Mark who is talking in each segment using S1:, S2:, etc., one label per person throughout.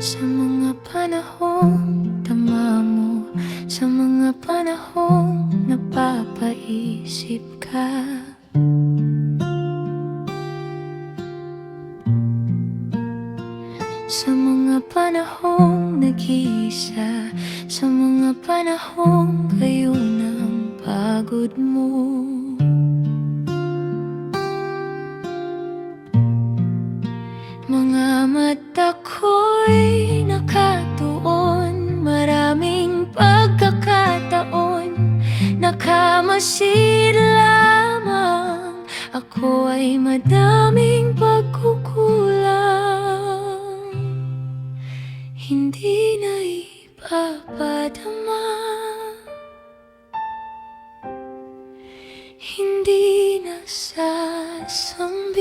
S1: Sa mga panahong tama mo, sa mga panahong napapaisip ka, sa mga panahong nag-iisa, sa mga panahong kayo ng pagod mo. Mga mata ko'y nakatuon, maraming pagkakataon, nakamasid lamang. Ako ay madaming pagkukulang, hindi na ipapadama, hindi na sasambit.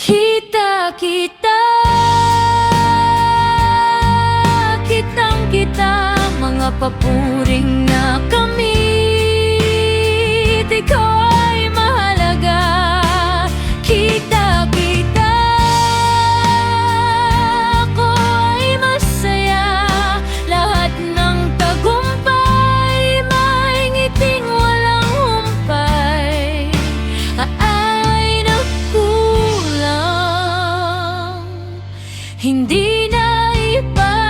S1: Kita, kitang-kita, mga papuring nakamit, ikaw ay mahalaga. Kita, ako ay masaya. Lahat ng tagumpay, may ngiting walang humpay, ay nagkulang, hindi na ipapadama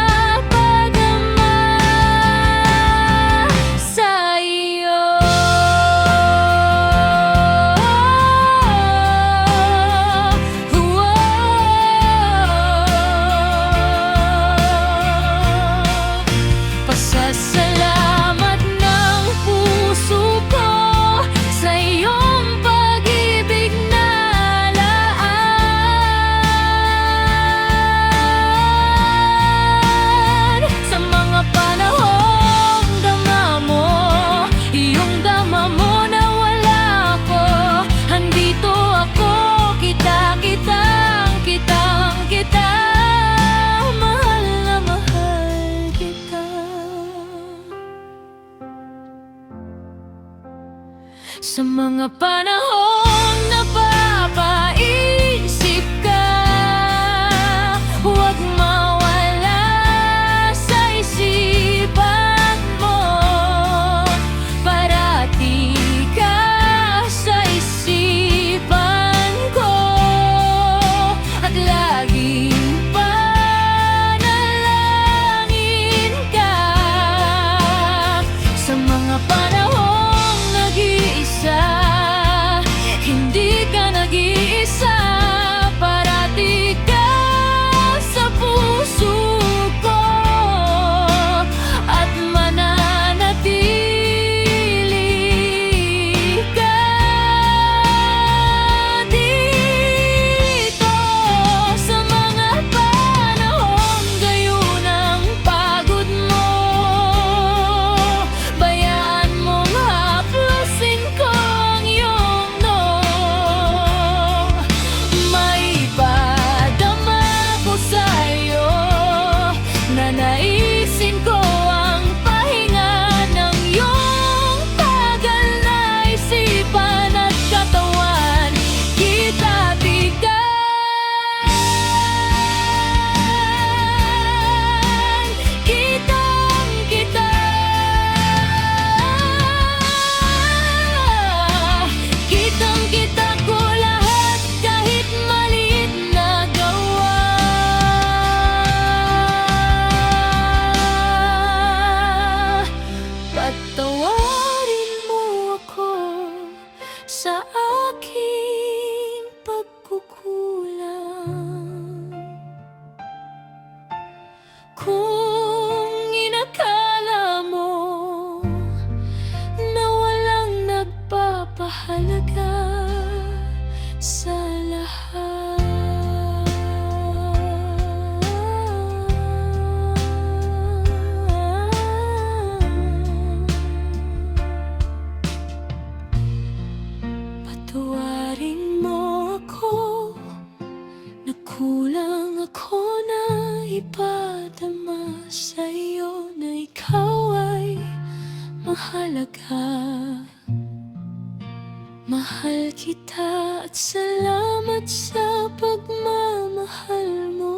S1: sa iyo. Pasasalamat ng puso ko sa iyong pag-ibig na laan. Sa mga panahong dama mo, iyong dama mo na wala ako, andito ako. Kitang-kita, mahal na mahal kita. Sa mga panahong napapaisip ka, huwag mawala sa isipan mo. Parati ka sa isipan ko, at laging panalangin ka. Sa mga panahong nag-iisa, hindi ka nag-iisa. Parati ka sa puso ko, at mananatili ka dito. Sa mga panahong gayo ng pagod mo, bayaan mong haplusin ko ang iyong noo. Maipadama ko sa'yo, nanaisin ko ang pahinga ng iyong tagal na isipan at katawan. Kitang-kita, kitang-kita ko lahat, kahit maliit na gawa. Patawarin mo ako sa aking pagkukulang. Kung inakala mo na walang nagpapahalaga sa lahat, patawarin mo ako, nakulang ako na ipadama sa iyo na ikaw ay mahalaga. Mahal kita at salamat sa pagmamahal mo.